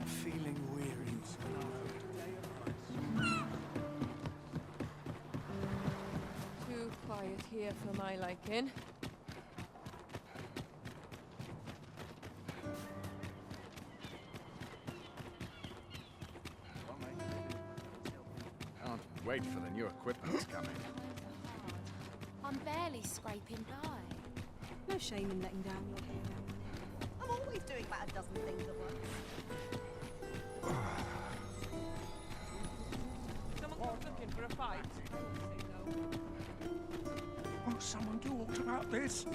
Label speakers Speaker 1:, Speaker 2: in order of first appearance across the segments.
Speaker 1: feeling weary.
Speaker 2: Too quiet here for my liking.
Speaker 3: Can't wait for the new equipment coming.
Speaker 4: I'm barely scraping by.
Speaker 5: No shame in letting down your hair.
Speaker 6: I'm always doing about a dozen things at once.
Speaker 2: Someone comes looking for a fight.
Speaker 1: Will someone do aught about this?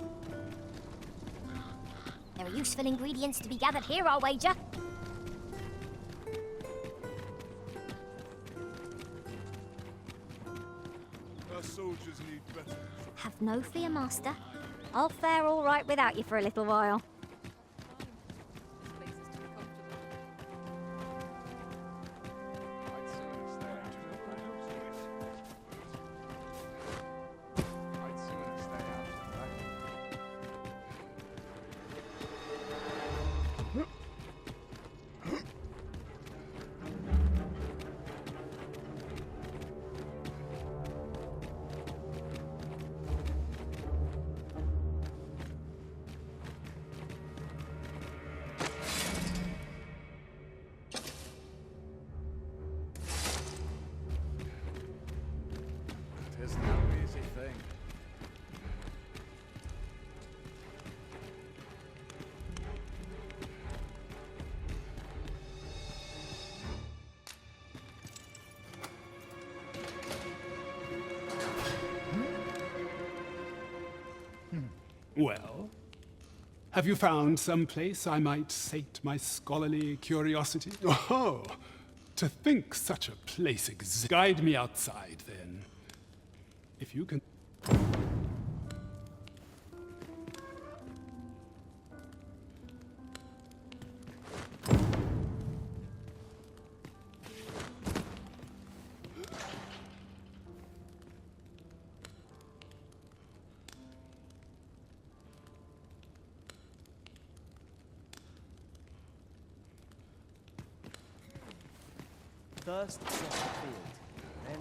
Speaker 4: There are useful ingredients to be gathered here, I'll wager.
Speaker 1: Our soldiers need better.
Speaker 4: Have no fear, Master. I'll fare all right without you for a little while.
Speaker 2: This place is too comfortable.
Speaker 3: I'd sooner stay out of the rain. I'd sooner stay out of the rain. Tis no easy thing.
Speaker 7: Well, have you found some place I might sate my scholarly curiosity? Oh, to think such a place exists. Guide me outside, then. If you can...
Speaker 6: First, cross the field, then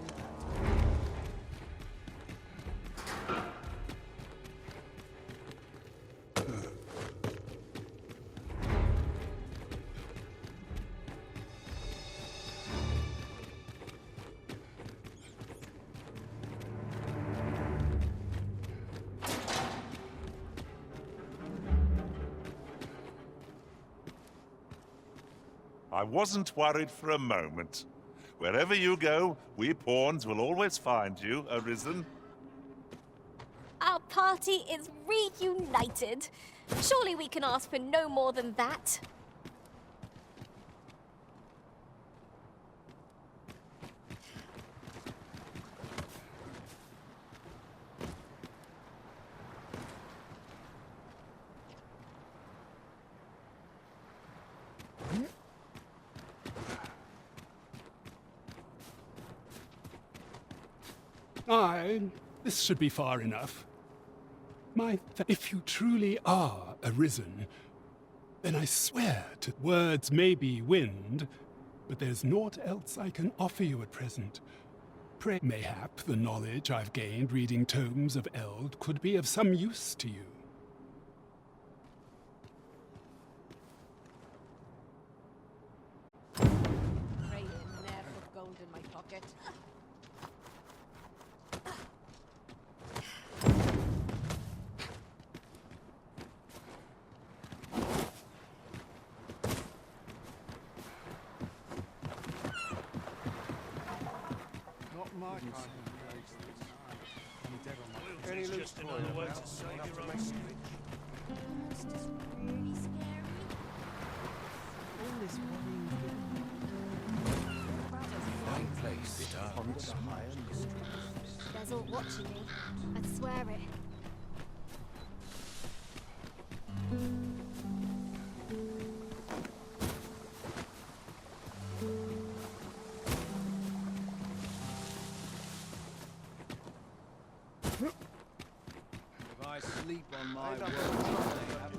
Speaker 8: I wasn't worried for a moment. Wherever you go, we pawns will always find you, Arisen.
Speaker 4: Our party is reunited. Surely we can ask for no more than that.
Speaker 7: Aye, this should be far enough. If you truly are Arisen, then I swear to words may be wind, but there's naught else I can offer you at present. Pray, mayhap the knowledge I've gained reading tomes of Eld could be of some use to you.
Speaker 2: Pray in, ne'er put gold in my pocket.
Speaker 1: Not my kind of place. I'm dead on my
Speaker 6: any loose
Speaker 1: another way to save your own skin.
Speaker 4: It's just really scary.
Speaker 6: all this worrying.
Speaker 3: Fine place it
Speaker 6: Ponder the higher mysteries.
Speaker 4: There's all watching me. I swear it.
Speaker 1: If I sleep on my
Speaker 6: Maybe I'm
Speaker 1: words,
Speaker 6: gonna try.
Speaker 1: they have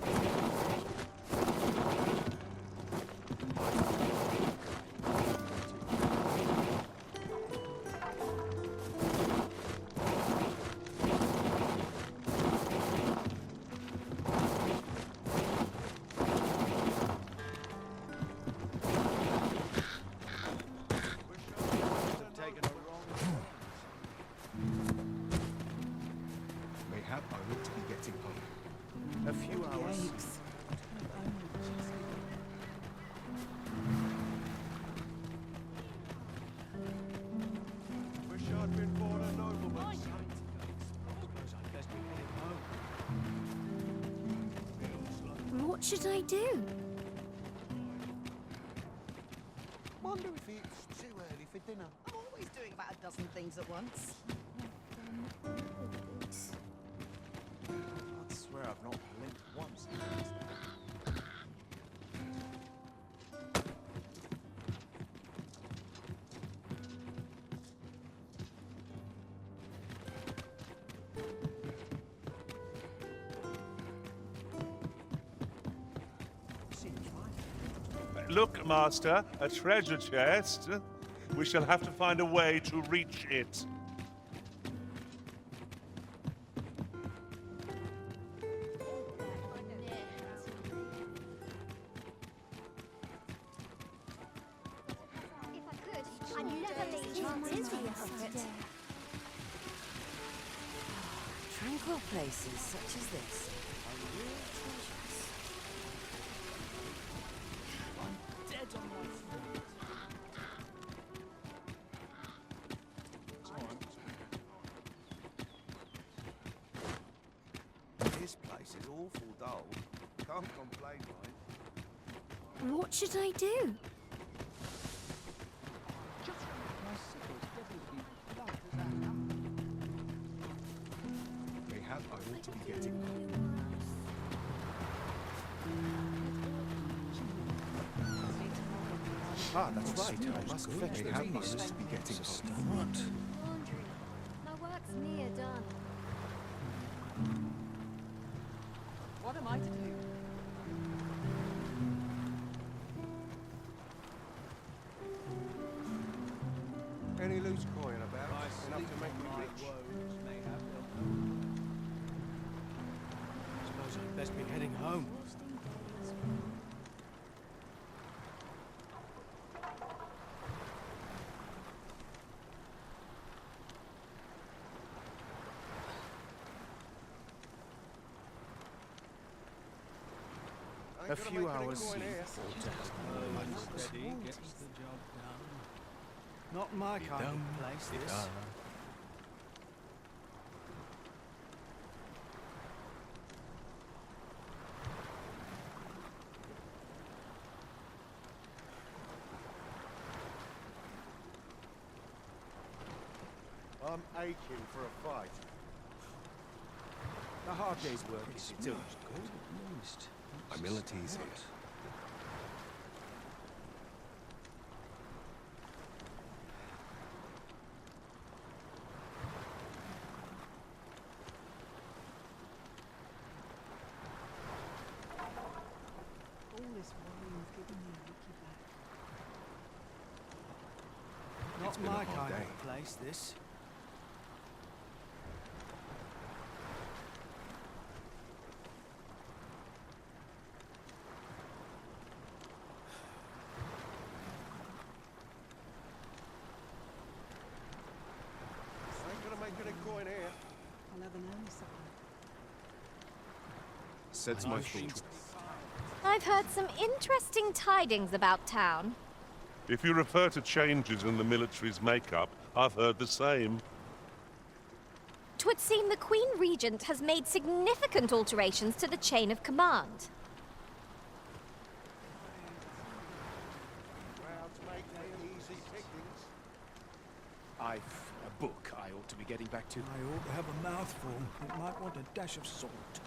Speaker 3: A few hours.
Speaker 1: Wish I'd been born a nobleman.
Speaker 4: What should I do?
Speaker 1: Wonder if it's too early for dinner.
Speaker 9: I'm always doing about a dozen things at once.
Speaker 3: I swear I've not blinked once.
Speaker 8: Look, Master, a treasure chest. We shall have to find a way to reach it.
Speaker 4: If I could, I'd never leave today.
Speaker 10: Tranquil places such as this.
Speaker 3: This place is awful dull. Can't complain, right?
Speaker 4: What should I do?
Speaker 3: Mayhap I ought to be getting. Ah, that's right. I must fetch the
Speaker 1: Mayhap I
Speaker 3: beast.
Speaker 1: ought to be getting hot.
Speaker 4: Laundry. My work's near done.
Speaker 9: What am I to do?
Speaker 1: Any loose coin about? Enough to make me rich.
Speaker 6: Suppose I'd best be heading home.
Speaker 1: Ain't
Speaker 3: A
Speaker 1: gonna
Speaker 3: few
Speaker 1: make any
Speaker 3: hours
Speaker 1: coin here.
Speaker 6: Ready gets the job done. Not my kind of place, this.
Speaker 1: I'm aching for a fight.
Speaker 3: A hard day's work is still
Speaker 1: I'm ill at ease here.
Speaker 5: All this worrying's giving me a wicky back.
Speaker 6: Not
Speaker 1: been a
Speaker 6: my
Speaker 1: hard
Speaker 6: kind
Speaker 1: day.
Speaker 6: of place, this.
Speaker 1: Ain't gonna make any coin here.
Speaker 5: I'll have an early supper.
Speaker 1: Sets my thoughts.
Speaker 4: I've heard some interesting tidings about town.
Speaker 8: If you refer to changes in the military's makeup, I've heard the same.
Speaker 4: 'Twould seem the Queen Regent has made significant alterations to the chain of command.
Speaker 1: Well, to make them easy pickings.
Speaker 3: I've a book I ought to be getting back to.
Speaker 6: I ought to have a mouthful. It might want a dash of salt.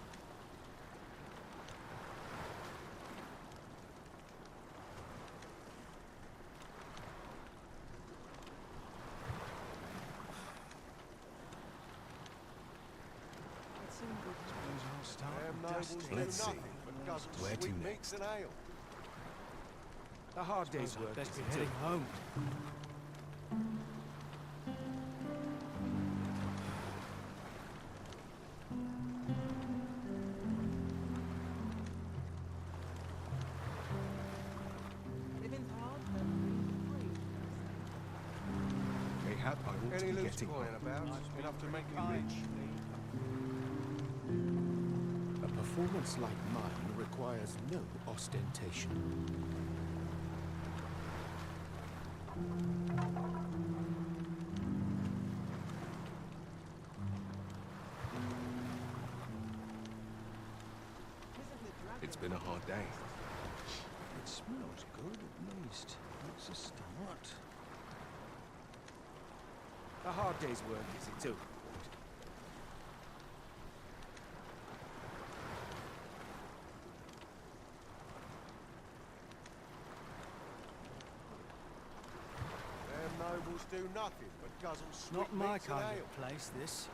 Speaker 6: Suppose I'll start
Speaker 1: Them nobles do
Speaker 6: dusting.
Speaker 1: nothing but guzzle
Speaker 3: Where to
Speaker 1: sweetmeats and ale.
Speaker 3: A hard day's
Speaker 6: Suppose I'd
Speaker 3: work
Speaker 6: best
Speaker 3: is
Speaker 6: be
Speaker 3: still.
Speaker 6: heading home.
Speaker 5: Living's hard, but free.
Speaker 3: Mayhap I ought to
Speaker 1: Any
Speaker 3: be
Speaker 1: loose
Speaker 3: getting
Speaker 1: coin about? Enough to make me rich.
Speaker 3: a
Speaker 11: performance like mine requires no ostentation. It's been a hard day.
Speaker 3: It smells good, at least. That's a start.
Speaker 11: A hard day's work, is it too?
Speaker 3: Them nobles do nothing but guzzle sweet
Speaker 6: Not my
Speaker 3: meats and
Speaker 6: kind
Speaker 3: ale.
Speaker 6: of place, this.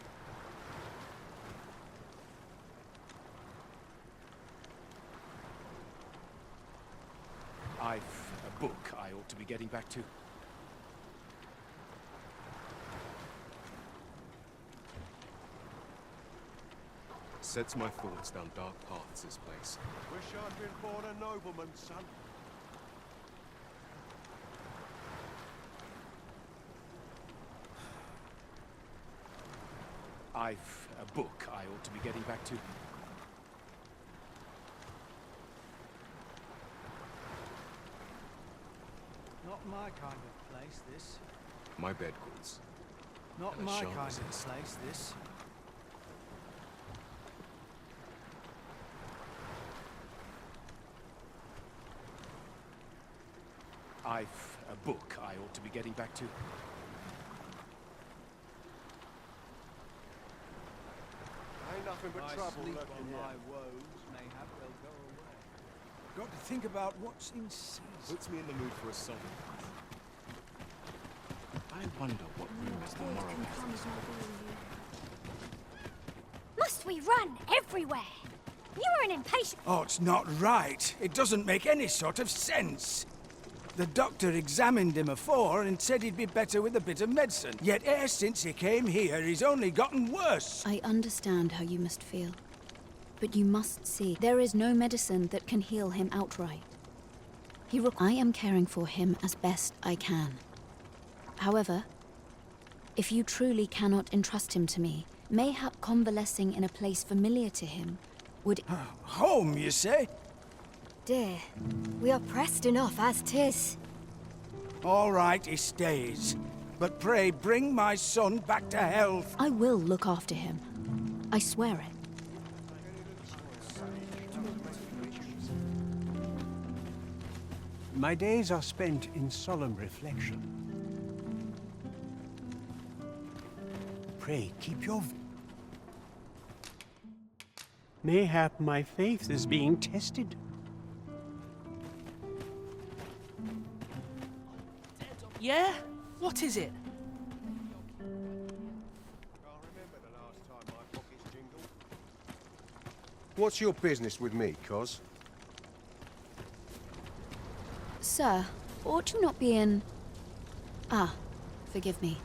Speaker 11: I've a book I ought to be getting back to. Sets my thoughts down dark paths, this place.
Speaker 3: Wish I'd been born a nobleman, son.
Speaker 11: I've a book I ought to be getting back to.
Speaker 6: Not my kind of place, this.
Speaker 11: My bed calls.
Speaker 6: Not
Speaker 11: And a
Speaker 6: my
Speaker 11: sharp
Speaker 6: kind of
Speaker 11: sense.
Speaker 6: place, this.
Speaker 11: I've a book I ought to be getting back to.
Speaker 3: Ain't nothing but
Speaker 6: I
Speaker 3: trouble
Speaker 6: sleep
Speaker 3: lurking
Speaker 6: on
Speaker 3: here.
Speaker 6: my woes, mayhap they'll go away. Got to think about what's in season.
Speaker 11: Puts me in the mood for a song. I wonder what rumors the morrow has.
Speaker 4: Must we run everywhere? You are an impatient.
Speaker 6: Oh, it's not right. It doesn't make any sort of sense. The doctor examined him afore and said he'd be better with a bit of medicine. Yet e'er since he came here, he's only gotten worse.
Speaker 12: I understand how you must feel. But you must see, there is no medicine that can heal him outright. I am caring for him as best I can. However, if you truly cannot entrust him to me, mayhap convalescing in a place familiar to him would...
Speaker 6: Home, you say?
Speaker 4: Dear, we are pressed enough as 'tis.
Speaker 6: All right, he stays. But pray, bring my son back to health.
Speaker 12: I will look after him. I swear it.
Speaker 13: My days are spent in solemn reflection. Pray, keep your... Mayhap my faith is being tested.
Speaker 14: Yeah? What is it?
Speaker 3: Can't remember the last time my pockets jingled. What's your business with me, Cos?
Speaker 12: Sir, ought you not be in... Ah, forgive me.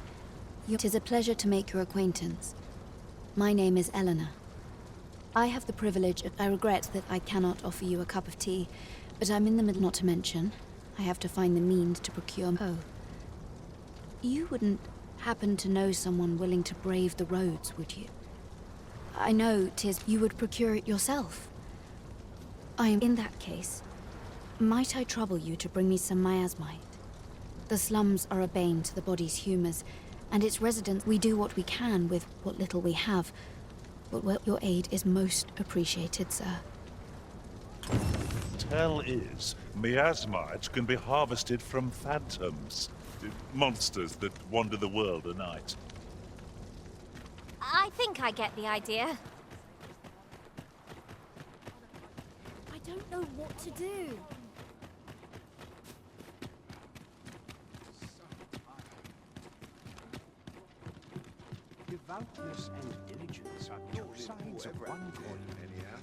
Speaker 12: It is a pleasure to make your acquaintance. My name is Eleanor. I have the privilege of... I regret that I cannot offer you a cup of tea, but I'm in the middle, not to mention. I have to find the means to procure... Oh. You wouldn't happen to know someone willing to brave the roads, would you? I know 'tis you would procure it yourself. I am in that case. Might I trouble you to bring me some miasmite? The slums are a bane to the body's humors, and its residents, we do what we can with what little we have. But your aid is most appreciated, sir.
Speaker 8: Tell is, miasmite can be harvested from phantoms, monsters that wander the world at night.
Speaker 4: I think I get the idea.
Speaker 5: I don't know what to do.
Speaker 13: Devoutness and diligence are two sides of one coin.
Speaker 3: Anyhow.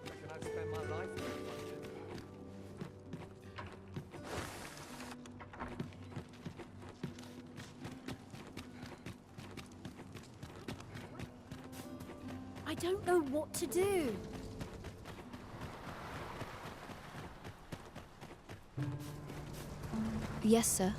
Speaker 6: Reckon I'd spend my life very much in.
Speaker 12: I don't know what to do. Yes, sir.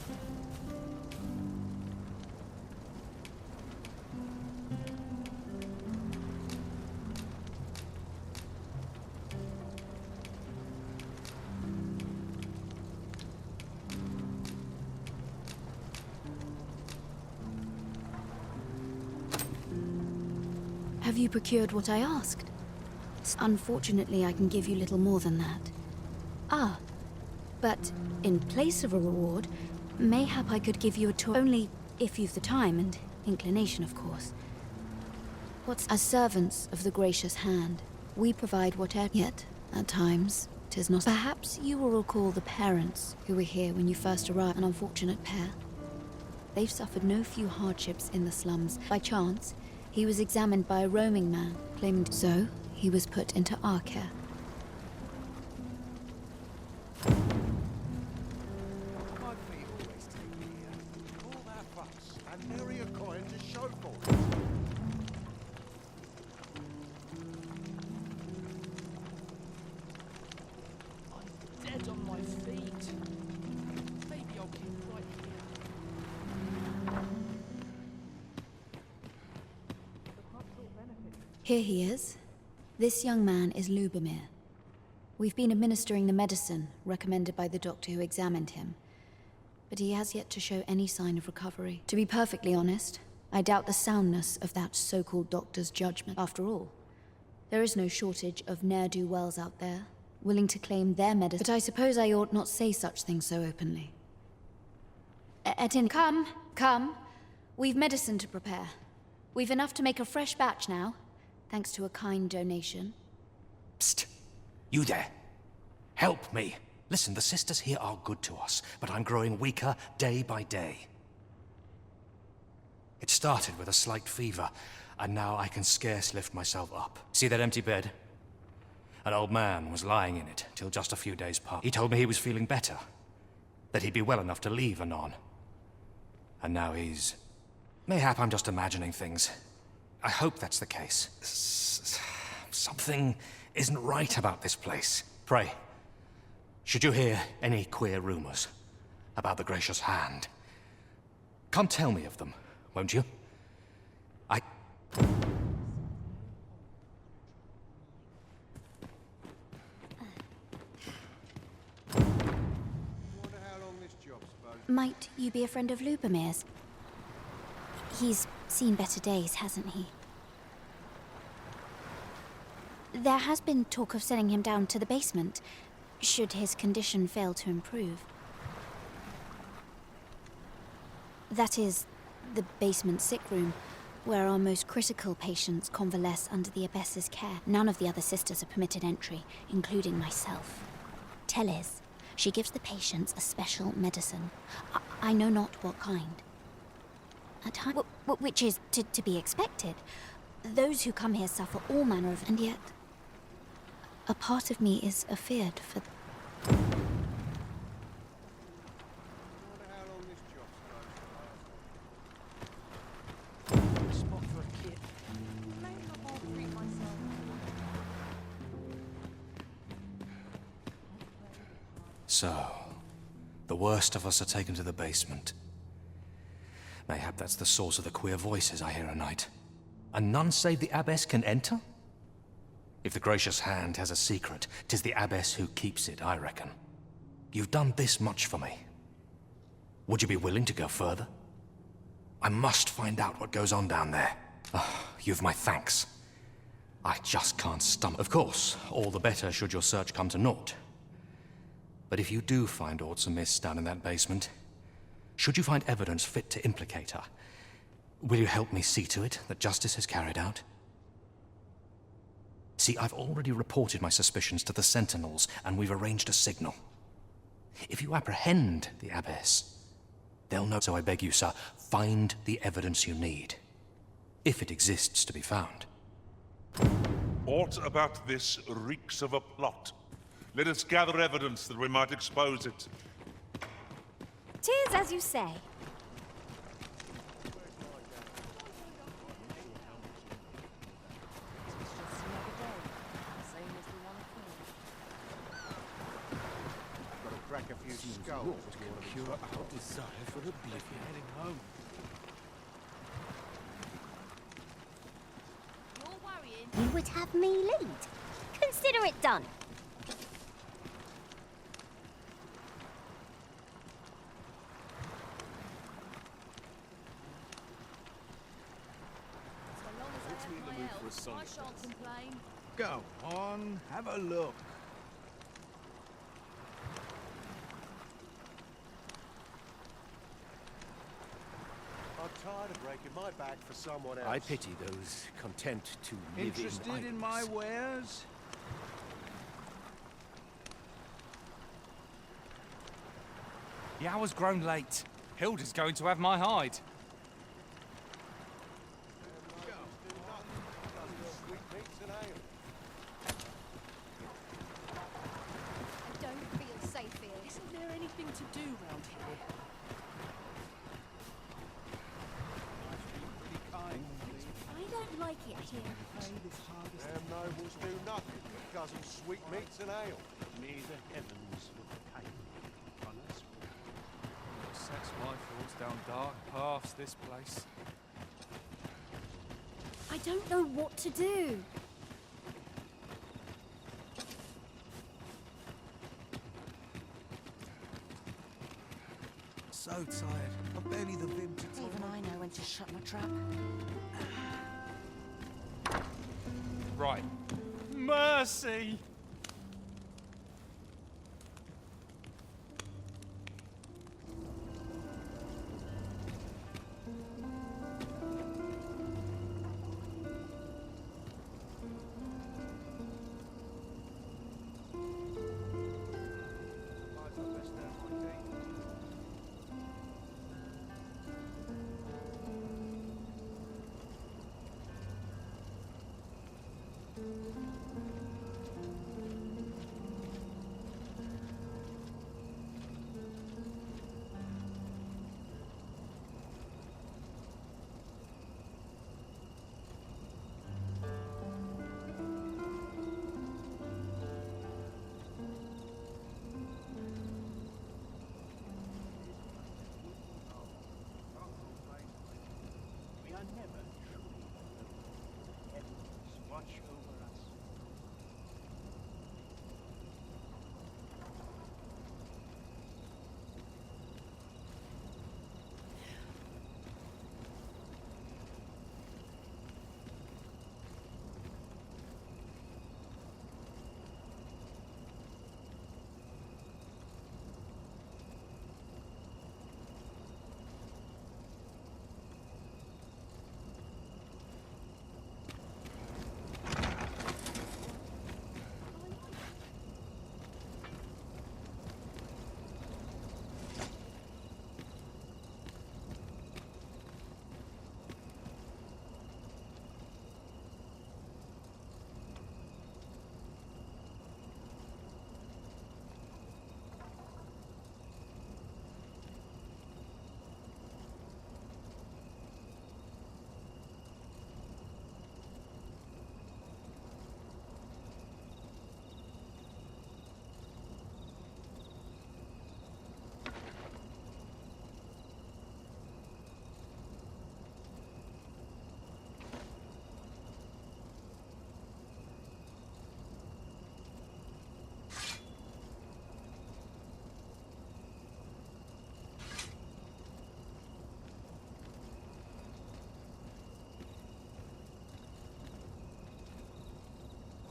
Speaker 12: Have you procured what I asked? Unfortunately, I can give you little more than that. Ah, but in place of a reward, mayhap I could give you a tour, only if you've the time and inclination, of course. As servants of the gracious hand, we provide whatever, yet, at times, 'tis not. Perhaps you will recall the parents who were here when you first arrived, an unfortunate pair. They've suffered no few hardships in the slums. By chance, he was examined by a roaming man, claiming so he was put into our care.
Speaker 3: My feet always take me here. All that fuss, and nary a coin to show for it.
Speaker 14: I'm dead on my feet. Maybe I'll keep right here.
Speaker 12: Here he is. This young man is Lubomir. We've been administering the medicine recommended by the doctor who examined him, but he has yet to show any sign of recovery. To be perfectly honest, I doubt the soundness of that so-called doctor's judgment. After all, there is no shortage of ne'er-do-wells out there, willing to claim their medicine. But I suppose I ought not say such things so openly. Come. We've medicine to prepare. We've enough to make a fresh batch now, thanks to a kind donation.
Speaker 15: Psst! You there! Help me! Listen, the sisters here are good to us, but I'm growing weaker day by day. It started with a slight fever, and now I can scarce lift myself up. See that empty bed? An old man was lying in it till just a few days past. He told me he was feeling better, that he'd be well enough to leave anon. And now he's... Mayhap I'm just imagining things. I hope that's the case. Something isn't right about this place. Pray, should you hear any queer rumors about the gracious hand, come tell me of them, won't you?
Speaker 12: Might you be a friend of Lubomir's? He's seen better days, hasn't he? There has been talk of sending him down to the basement, should his condition fail to improve. That is, the basement sick room, where our most critical patients convalesce under the abbess's care. None of the other sisters are permitted entry, including myself. Teles, she gives the patients a special medicine. I know not what kind. At times, which is to be expected. Those who come here suffer all manner of... And yet, a part of me is afeared for...
Speaker 14: Spot for a kid.
Speaker 15: So, the worst of us are taken to the basement. Mayhap that's the source of the queer voices I hear at night. And none save the abbess can enter? If the gracious hand has a secret, 'tis the abbess who keeps it, I reckon. You've done this much for me. Would you be willing to go further? I must find out what goes on down there. You've my thanks. I just can't stomach. Of course, all the better should your search come to naught. But if you do find aught amiss down in that basement, should you find evidence fit to implicate her, will you help me see to it that justice is carried out? See, I've already reported my suspicions to the Sentinels, and we've arranged a signal. If you apprehend the abbess, they'll know. So I beg you, sir, find the evidence you need, if it exists to be found.
Speaker 8: Aught about this reeks of a plot. Let us gather evidence that we might expose it.
Speaker 4: 'Tis as you say.
Speaker 3: few
Speaker 6: Seems
Speaker 3: skulls
Speaker 6: naught
Speaker 3: if you
Speaker 6: can
Speaker 3: want to be
Speaker 6: cure
Speaker 3: tough.
Speaker 6: our desire for oblivion.
Speaker 14: Heading home.
Speaker 4: You're worrying. You would have me lead. Consider it done.
Speaker 9: So long as I have my health, I shan't complain.
Speaker 6: Go on, have a look.
Speaker 3: I'm tired of breaking my back for someone else.
Speaker 6: I pity those content to live Interested in my wares?
Speaker 16: The hour's grown late. Hilda's going to have my hide.
Speaker 4: I don't feel safe here.
Speaker 14: Isn't there anything to do round here?
Speaker 4: I don't like it here.
Speaker 3: Them nobles do nothing but guzzle sweetmeats and ale.
Speaker 13: May the heavens look kindly upon us.
Speaker 16: It sets my thoughts down dark paths, this place.
Speaker 4: I don't know what to do.
Speaker 6: So tired. I've barely the vim to talk.
Speaker 10: Even I know when to shut my trap.
Speaker 16: Right. Mercy!
Speaker 13: We are never truly alone. Heavens watch over us.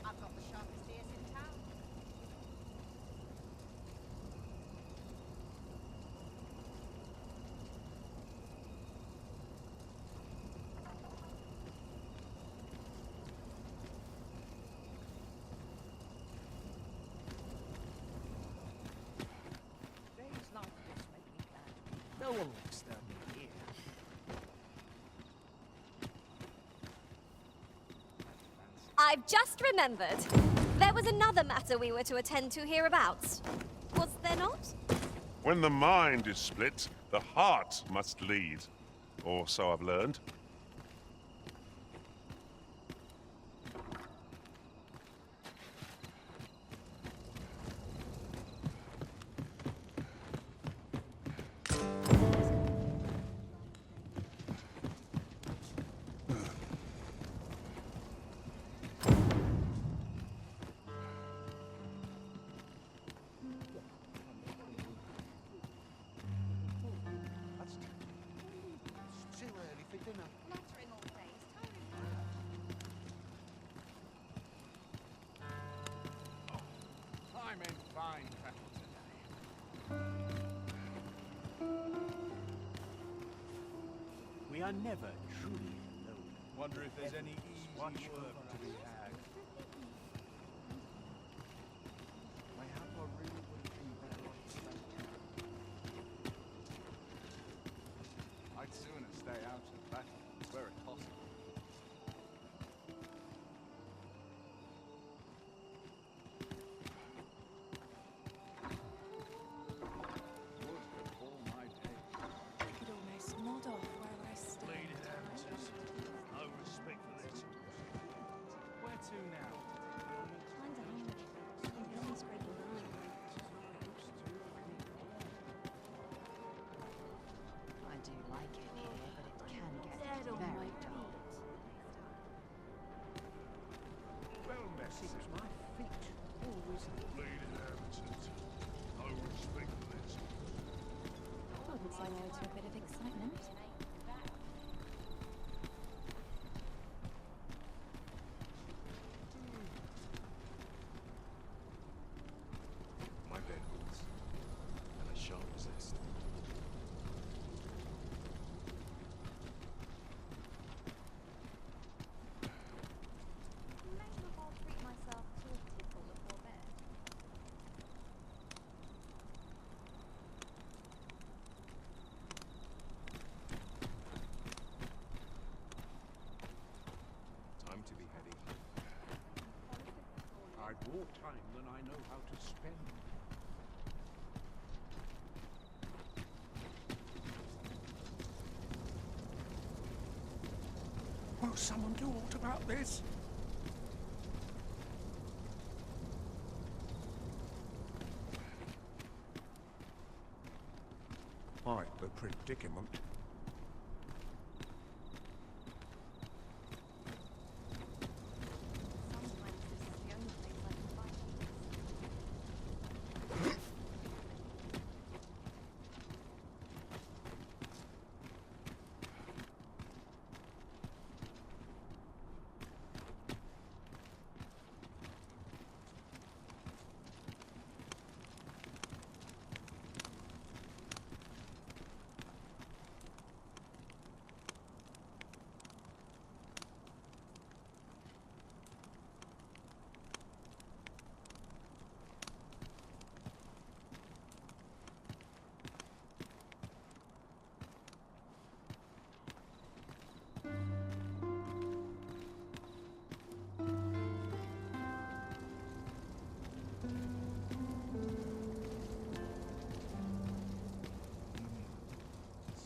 Speaker 9: I've got the sharpest ears in town.
Speaker 14: Days like this make me glad. No one will disturb me here.
Speaker 4: I've just remembered. There was another matter we were to attend to hereabouts. Was there not?
Speaker 8: When the mind is split, the heart must lead. Or so I've learned.
Speaker 13: We are never truly alone.
Speaker 11: Wonder if there's any easy work
Speaker 13: Watch
Speaker 11: to
Speaker 13: over
Speaker 11: be
Speaker 13: us.
Speaker 11: had.
Speaker 13: Mayhap I really wouldn't be better off staying.
Speaker 1: I'd sooner stay out of battle, were it possible. Would that all my days.
Speaker 2: I could almost nod off where I stand.
Speaker 13: Bleeding amateurs. No respect for this.
Speaker 16: Where to now?
Speaker 4: Kinda hungry. I'm really scraping by.
Speaker 10: I do like it here, but it can get
Speaker 9: Dead on my
Speaker 10: very dull.
Speaker 13: Well, seems my feet always bleeding amateurs. No respect for this.
Speaker 12: I wouldn't say no to a bit of excitement.
Speaker 11: My bed hooks. And a sharp zest.
Speaker 9: Maybe I'll treat myself to a tickle before bed.
Speaker 11: Time to be heading.
Speaker 13: I've more time than I know how to spend. Will someone do aught about this? Quite the predicament.
Speaker 9: Sometimes this is the only place I can find peace.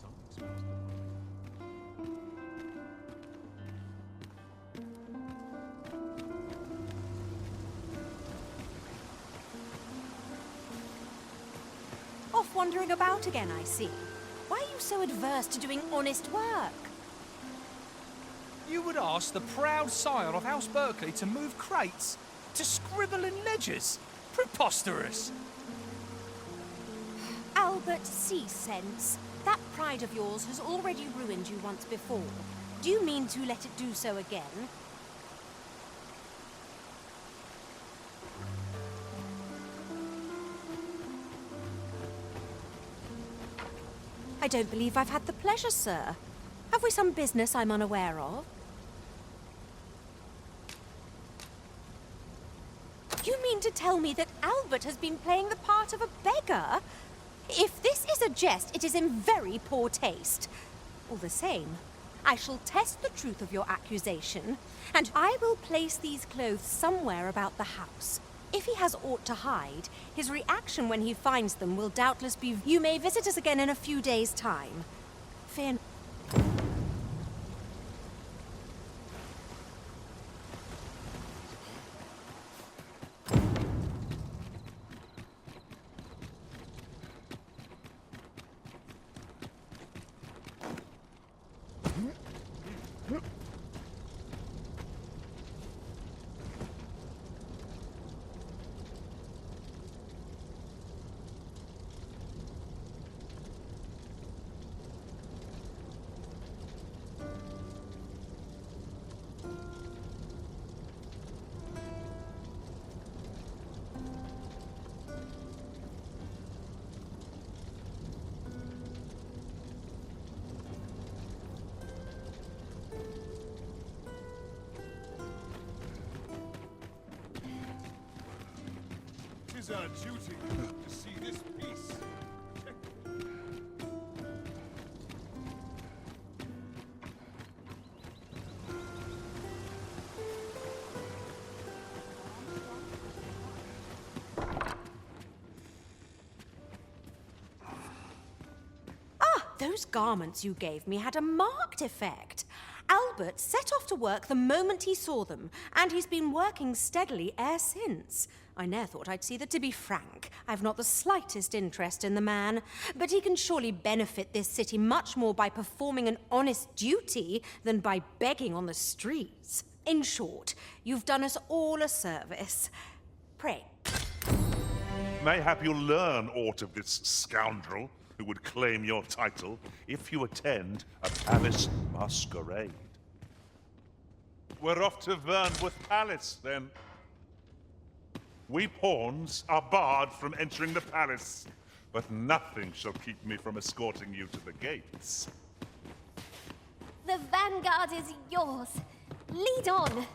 Speaker 11: Something smells divine.
Speaker 17: Off wandering about again, I see. Why are you so adverse to doing honest work?
Speaker 16: You would ask the proud sire of House Berkeley to move crates? To scribble in ledgers? Preposterous!
Speaker 17: Albert, cease sense. That pride of yours has already ruined you once before. Do you mean to let it do so again? I don't believe I've had the pleasure, sir. Have we some business I'm unaware of? You mean to tell me that Albert has been playing the part of a beggar? If this is a jest, it is in very poor taste. All the same, I shall test the truth of your accusation, and I will place these clothes somewhere about the house. If he has aught to hide, his reaction when he finds them will doubtless be, "You may visit us again in a few days' time." Fear
Speaker 13: is our duty to see this peace.
Speaker 17: Those garments you gave me had a marked effect. Albert set off to work the moment he saw them, and he's been working steadily e'er since. I ne'er thought I'd see that. To be frank, I've not the slightest interest in the man, but he can surely benefit this city much more by performing an honest duty than by begging on the streets. In short, you've done us all a service. Pray.
Speaker 8: Mayhap you'll learn aught of this scoundrel who would claim your title if you attend a palace masquerade. We're off to Vernworth Palace, then. We pawns are barred from entering the palace, but nothing shall keep me from escorting you to the gates.
Speaker 4: The vanguard is yours. Lead on.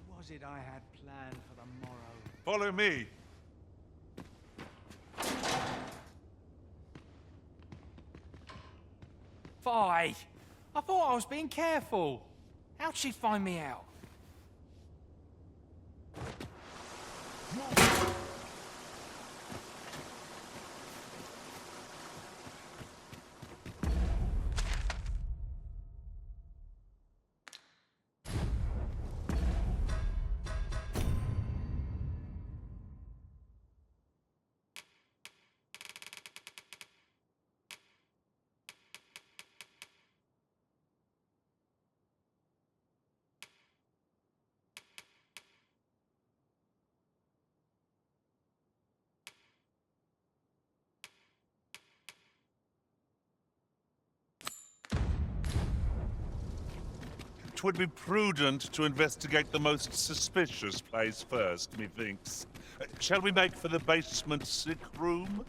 Speaker 6: What was it I had planned for the morrow?
Speaker 8: Follow me.
Speaker 16: Fi! I thought I was being careful. How'd she find me out?
Speaker 8: It would be prudent to investigate the most suspicious place first, methinks. Shall we make for the basement sick room?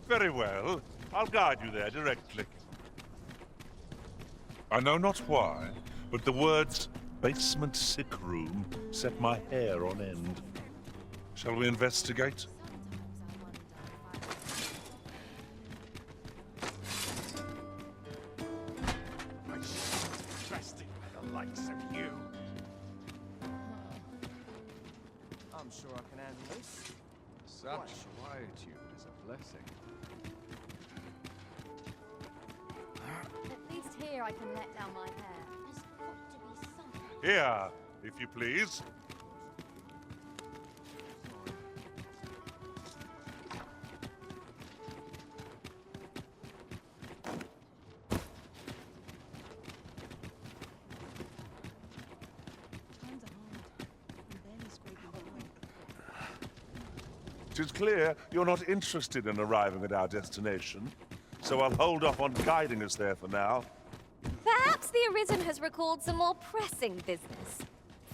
Speaker 8: Very well. I'll guide you there directly. I know not why, but the words basement sick room set my hair on end. Shall we investigate?
Speaker 14: I'm sure I can handle this.
Speaker 11: Such quietude is a blessing.
Speaker 9: At least here I can let down my hair. There's got to be something.
Speaker 8: Here, if you please.
Speaker 5: Times are hard. And then is greatly behind.
Speaker 8: Tis clear you're not interested in arriving at our destination, so I'll hold off on guiding us there for now.
Speaker 4: Perhaps the Arisen has recalled some more pressing business.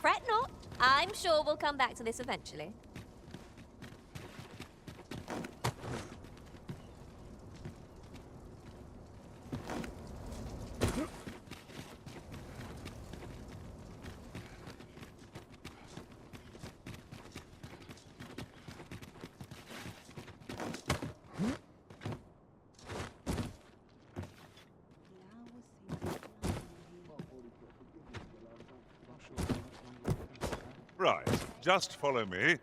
Speaker 4: Fret not. I'm sure we'll come back to this eventually.
Speaker 8: Right, just follow me.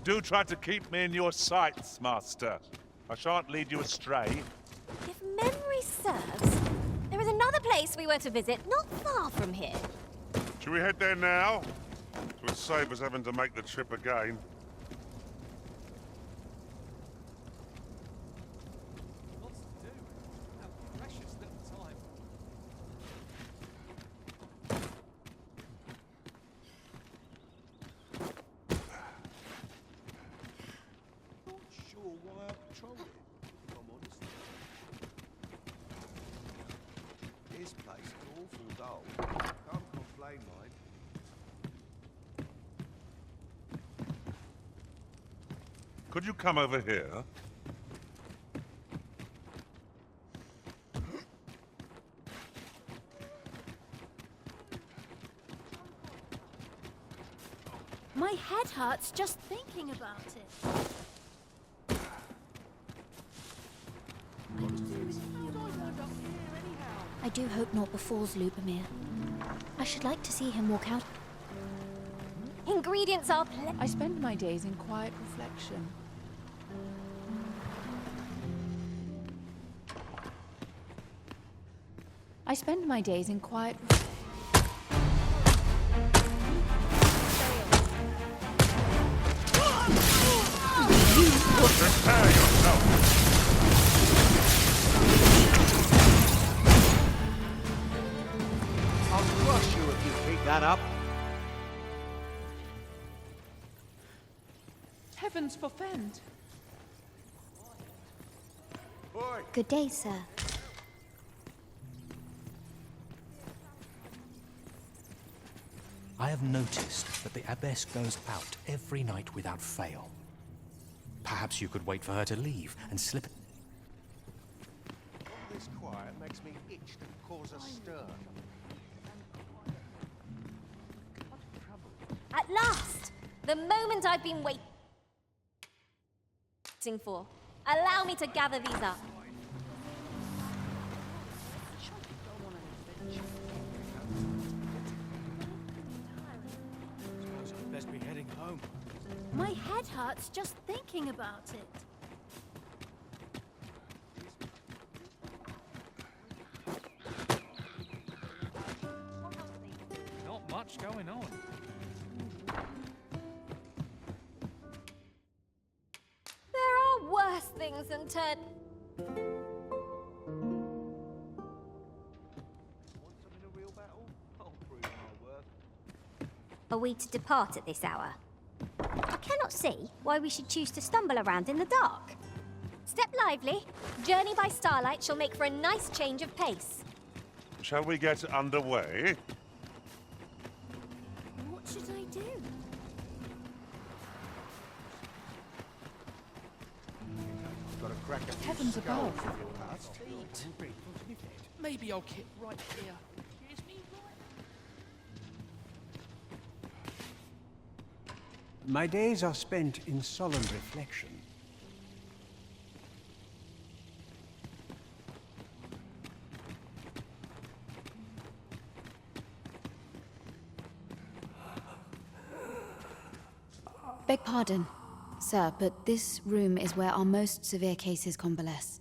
Speaker 8: Do try to keep me in your sights, Master. I shan't lead you astray.
Speaker 4: If memory serves, there is another place we were to visit not far from here.
Speaker 8: Should we head there now? It would save us having to make the trip again.
Speaker 16: Lots to do. Have precious little time.
Speaker 3: sure why I patrolled it, if I'm honest. This place is awful dull. Can't complain, mind.
Speaker 8: Could you come over here?
Speaker 12: My head hurts just thinking about it. I do hope not befalls Lubomir. I should like to see him walk out.
Speaker 4: Ingredients are
Speaker 5: I spend my days in quiet reflection. I spend my days in quiet
Speaker 8: Prepare yourself!
Speaker 3: I'll crush you if you keep that up.
Speaker 5: Heavens forfend!
Speaker 12: Good day, sir.
Speaker 15: I have noticed that the abbess goes out every night without fail. Perhaps you could wait for her to leave and slip...
Speaker 3: All this quiet makes me itch to cause a stir.
Speaker 4: at last! The moment I've been waiting for. Allow me to gather these up.
Speaker 6: Suppose I'd best be heading home.
Speaker 12: My head hurts just thinking about it.
Speaker 16: Not much going on.
Speaker 4: There are worse things than turn... Are we to depart at this hour? I cannot see why we should choose to stumble around in the dark. Step lively. Journey by starlight shall make for a nice change of pace.
Speaker 8: Shall we get underway?
Speaker 12: What should I do?
Speaker 3: Got to crack a few
Speaker 5: Heavens
Speaker 3: skulls
Speaker 5: above.
Speaker 3: with your last.
Speaker 16: Maybe I'll kit right here.
Speaker 18: My days are spent in solemn reflection.
Speaker 12: Beg pardon, sir, but this room is where our most severe cases convalesce.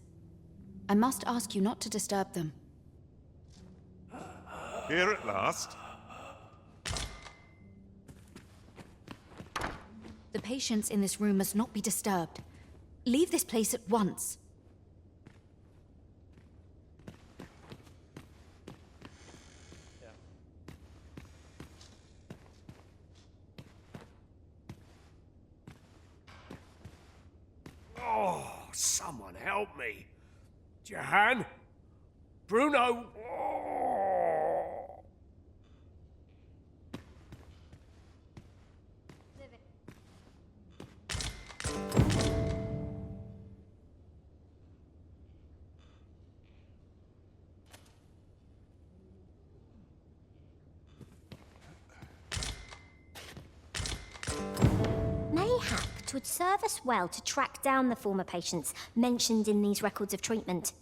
Speaker 12: I must ask you not to disturb them.
Speaker 8: Here at last.
Speaker 12: The patients in this room must not be disturbed. Leave this place at once.
Speaker 13: Oh, someone help me. Jahan? Bruno?
Speaker 4: Mayhap 'twould serve us well to track down the former patients mentioned in these records of treatment.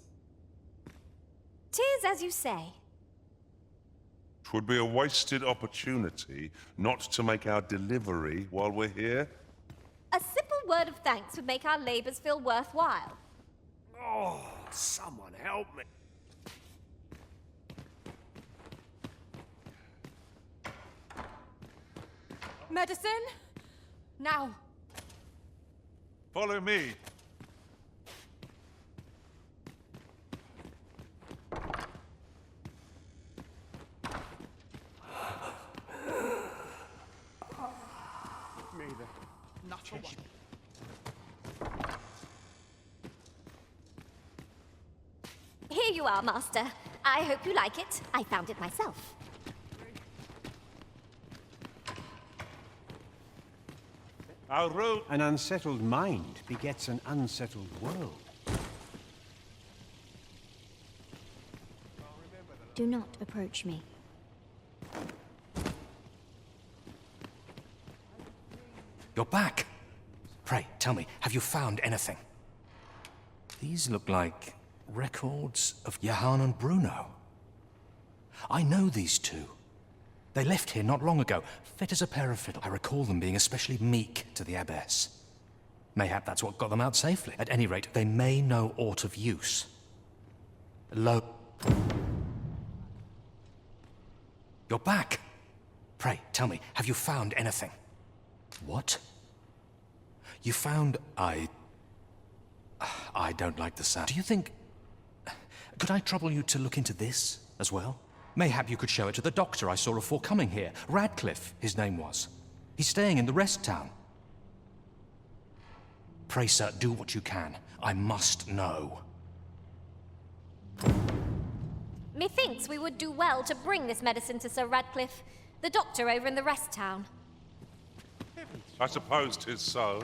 Speaker 4: 'Tis as you say.
Speaker 8: 'Twould be a wasted opportunity not to make our delivery while we're here.
Speaker 4: A simple word of thanks would make our labours feel worthwhile.
Speaker 13: Oh, someone help me.
Speaker 2: Medicine? Now.
Speaker 8: Follow me.
Speaker 3: Me the
Speaker 16: Not for one.
Speaker 4: you are, Master. I hope you like it. I found it myself.
Speaker 8: Our road.
Speaker 18: An unsettled mind begets an unsettled world.
Speaker 4: Do not approach me.
Speaker 15: You're back! Pray, tell me, have you found anything? These look like records of Johann and Bruno. I know these two. They left here not long ago, fit as a pair of fiddles. I recall them being especially meek to the abbess. Mayhap that's what got them out safely. At any rate, they may know aught of use. You're back! Pray, tell me, have you found anything? What? You found... I don't like the sound. Do you think... Could I trouble you to look into this as well? Mayhap you could show it to the doctor I saw afore coming here. Radcliffe, his name was. He's staying in the rest town. Pray, sir, do what you can. I must know.
Speaker 4: Methinks we would do well to bring this medicine to Sir Radcliffe, the doctor over in the rest town.
Speaker 8: I suppose 'tis so.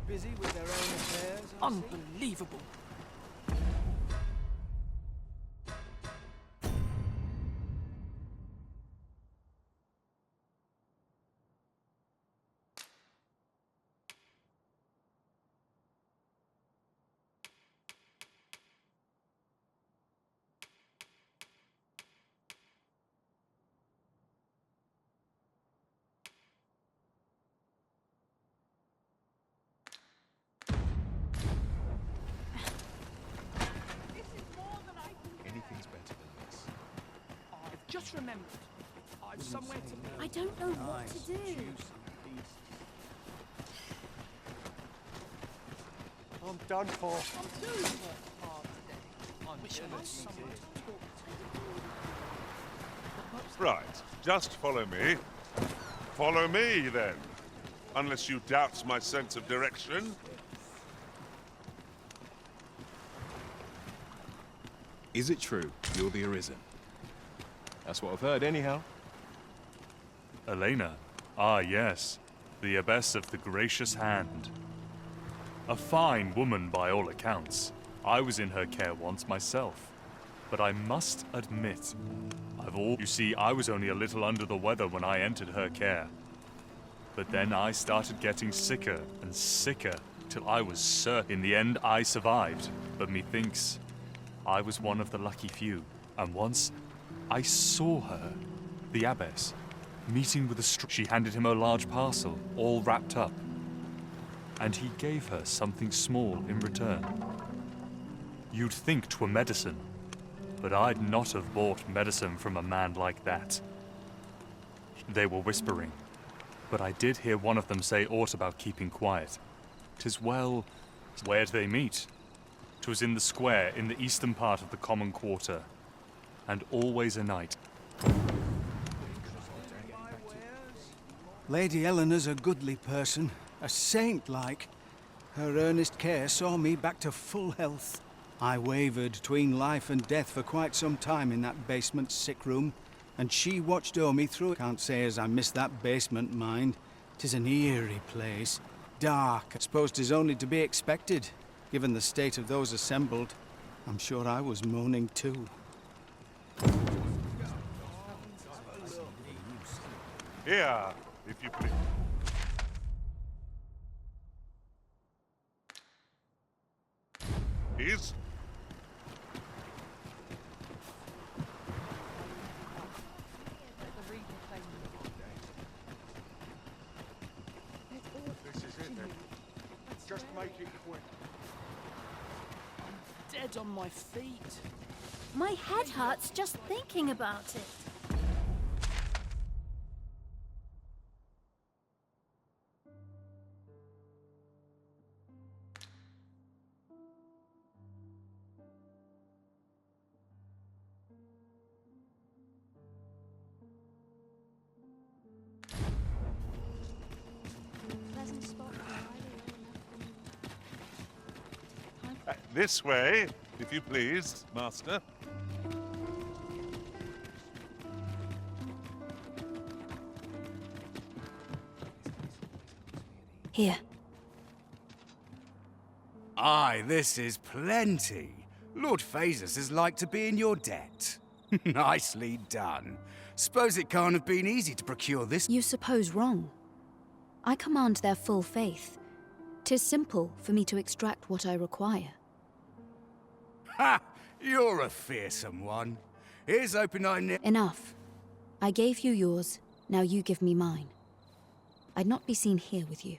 Speaker 14: Busy with their own affairs,
Speaker 16: Unbelievable.
Speaker 11: Anything's better than this.
Speaker 16: I've just remembered. I've somewhere to...
Speaker 12: I don't know what to do.
Speaker 3: I'm done for.
Speaker 16: I'm doing work hard today. I wish I had someone to talk to.
Speaker 8: Right, just follow me. Follow me, then. Unless you doubt my sense of direction.
Speaker 11: Is it true you're the Arisen? That's what I've heard, anyhow.
Speaker 19: Elena? Ah, yes. The Abbess of the Gracious Hand. A fine woman by all accounts. I was in her care once myself. But I must admit, You see, I was only a little under the weather when I entered her care. But then I started getting sicker and sicker, till I was certain. In the end, I survived. But methinks I was one of the lucky few. And once, I saw her, the Abbess, meeting with a She handed him a large parcel, all wrapped up. And he gave her something small in return. You'd think 'twere medicine, but I'd not have bought medicine from a man like that. They were whispering, but I did hear one of them say aught about keeping quiet. 'Tis well, where'd they meet? 'Twas in the square in the eastern part of the common quarter, and always a night.
Speaker 6: Lady Eleanor's a goodly person, a saint-like. Her earnest care saw me back to full health. I wavered between life and death for quite some time in that basement sick room, and she watched o'er me through it. Can't say as I missed that basement, mind. 'Tis an eerie place. Dark, I suppose 'tis only to be expected. Given the state of those assembled, I'm sure I was moaning too.
Speaker 8: Here, if you please. Please.
Speaker 13: This is it then. Just make it quick.
Speaker 14: Dead on my feet.
Speaker 4: My head hurts just thinking about it.
Speaker 5: Pleasant spot.
Speaker 8: This way, if you please, Master.
Speaker 12: Here.
Speaker 20: Aye, this is plenty. Lord Phasus is like to be in your debt. Nicely done. Suppose it can't have been easy to procure this.
Speaker 12: You suppose wrong. I command their full faith. 'Tis simple for me to extract what I require.
Speaker 20: Ha! You're a fearsome one. Here's hoping I
Speaker 12: Enough. I gave you yours, now you give me mine. I'd not be seen here with you.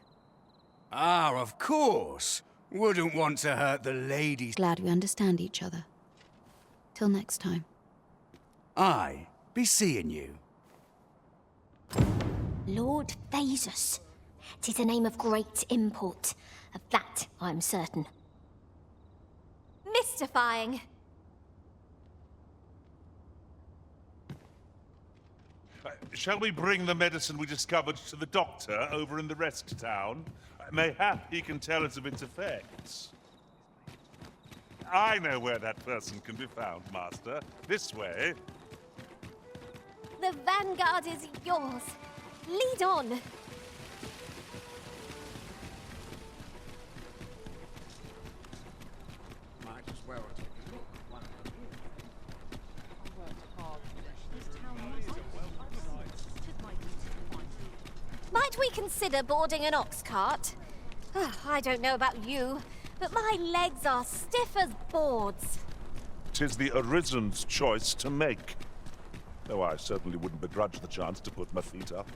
Speaker 20: Ah, of course. Wouldn't want to hurt the ladies.
Speaker 12: Glad we understand each other. Till next time.
Speaker 20: Aye, be seeing you.
Speaker 4: Lord Phasus. 'Tis a name of great import. Of that I'm certain. Mystifying.
Speaker 8: Shall we bring the medicine we discovered to the doctor over in the rest town? Mayhap he can tell us of its effects. I know where that person can be found, Master. This way.
Speaker 4: The vanguard is yours. Lead on.
Speaker 14: Might as well take a look at one of you. I worked hard for this. This town
Speaker 4: Might we consider boarding an ox cart? I don't know about you, but my legs are stiff as boards.
Speaker 8: 'Tis the Arisen's choice to make. Though I certainly wouldn't begrudge the chance to put my feet up.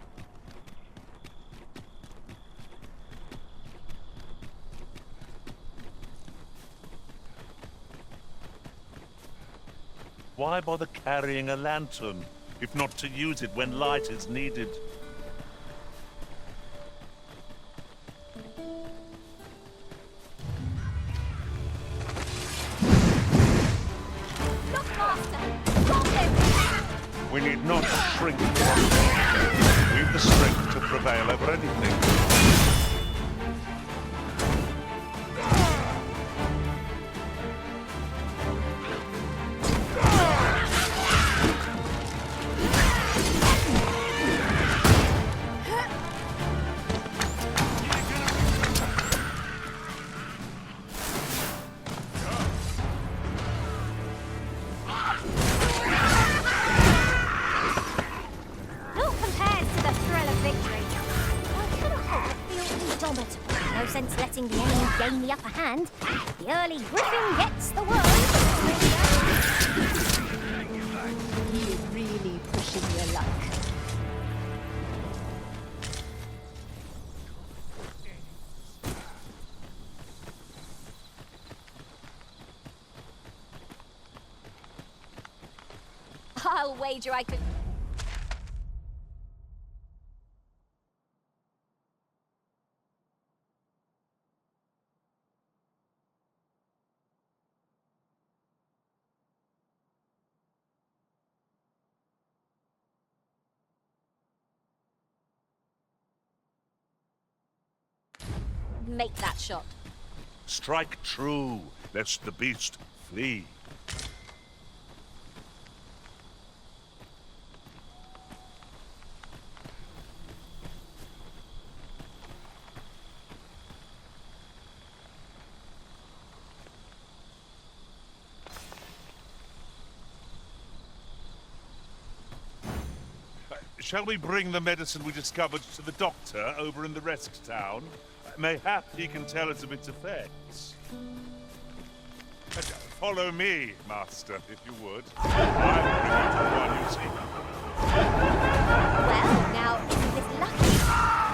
Speaker 8: Why bother carrying a lantern, if not to use it when light is needed? We need not shrink. We've the strength to prevail over anything.
Speaker 4: No sense letting the enemy gain the upper hand. The early griffin gets the worm.
Speaker 5: You're really pushing your luck.
Speaker 4: I'll wager I could... make that shot.
Speaker 8: Strike true, lest the beast flee. Shall we bring the medicine we discovered to the doctor over in the rest town? Mayhap he can tell us of its effects. Follow me, master, if you would. I'll bring you to the one you seek.
Speaker 4: Well, now, isn't this lucky?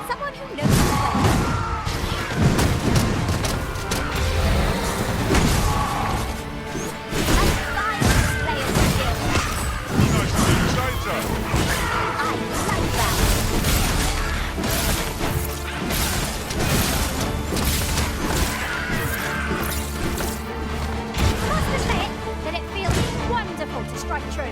Speaker 4: Someone who knows the way. To strike true.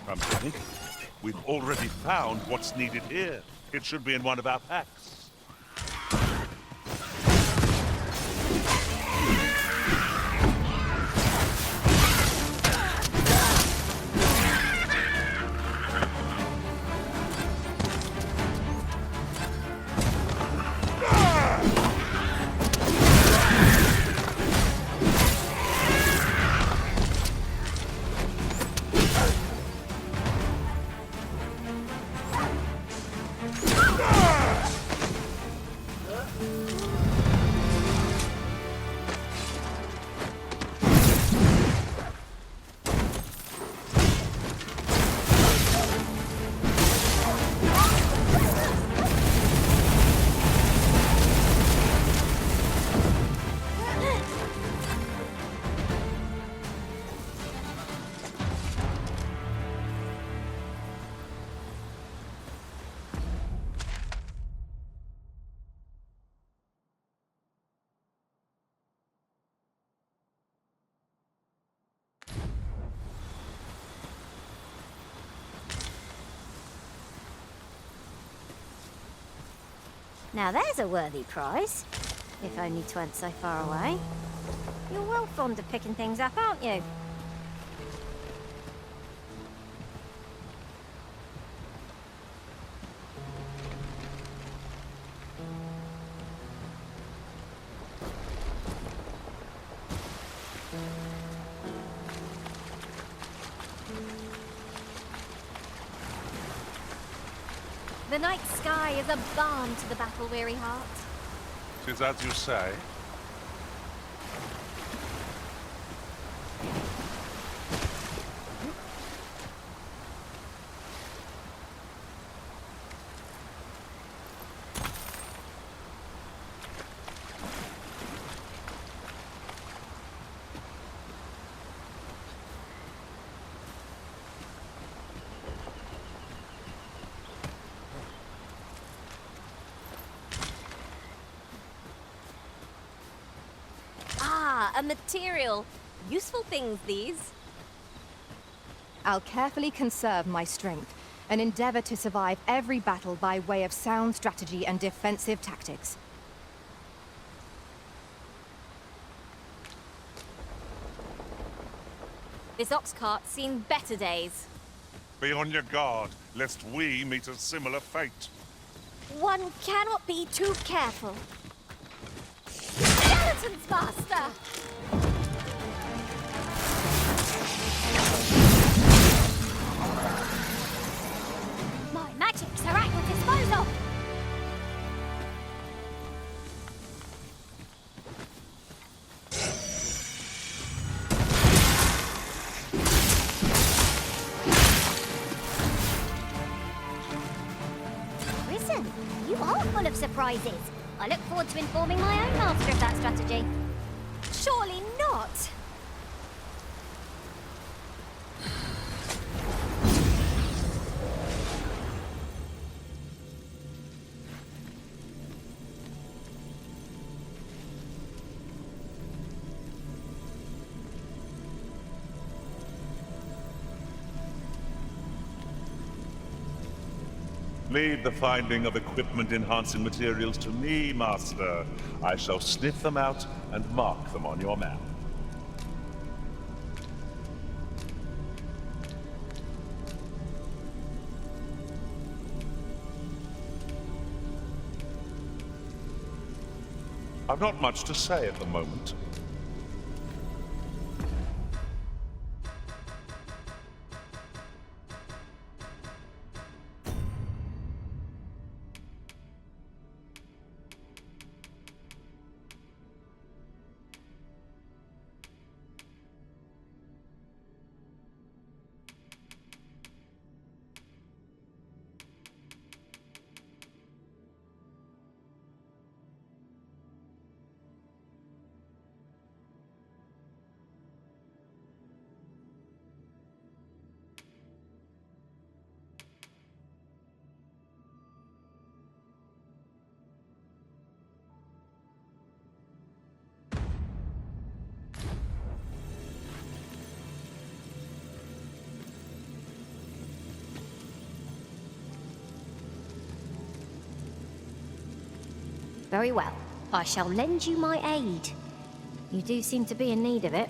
Speaker 8: Company, we've already found what's needed here. It should be in one of our packs.
Speaker 4: Now there's a worthy prize, if only 'twa'n't so far away. You're well fond of picking things up, aren't you? The night sky is a balm to the battle-weary heart.
Speaker 8: 'Tis as you say.
Speaker 17: A material. Useful things, these.
Speaker 21: I'll carefully conserve my strength and endeavor to survive every battle by way of sound strategy and defensive tactics.
Speaker 17: This ox cart's seen better days.
Speaker 8: Be on your guard, lest we meet a similar fate.
Speaker 4: One cannot be too careful. Skeletons, Master! My magics are at your disposal! You are full of surprises. I look forward to informing my own master of that strategy.
Speaker 17: Surely not!
Speaker 8: Leave the finding of equipment-enhancing materials to me, Master. I shall sniff them out and mark them on your map. I've not much to say at the moment.
Speaker 4: Very well. I shall lend you my aid. You do seem to be in need of it.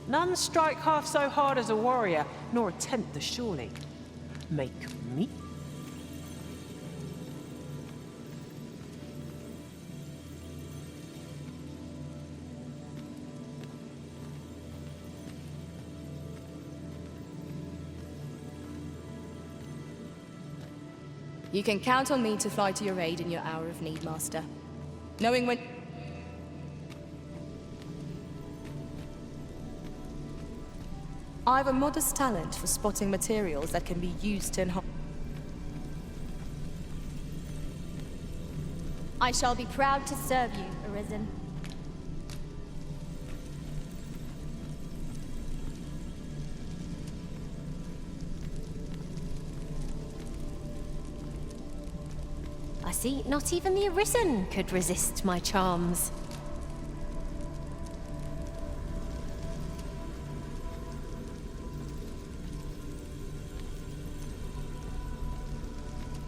Speaker 7: None strike half so hard as a warrior, nor attempt the surely. Make me?
Speaker 22: You can count on me to fly to your aid in your hour of need, Master. Knowing when... I've a modest talent for spotting materials that can be used to enhance...
Speaker 4: I shall be proud to serve you, Arisen.
Speaker 17: I see, not even the Arisen could resist my charms.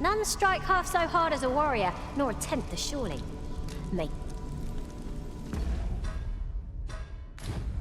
Speaker 4: None strike half so hard as a warrior, nor attempt the surely. Make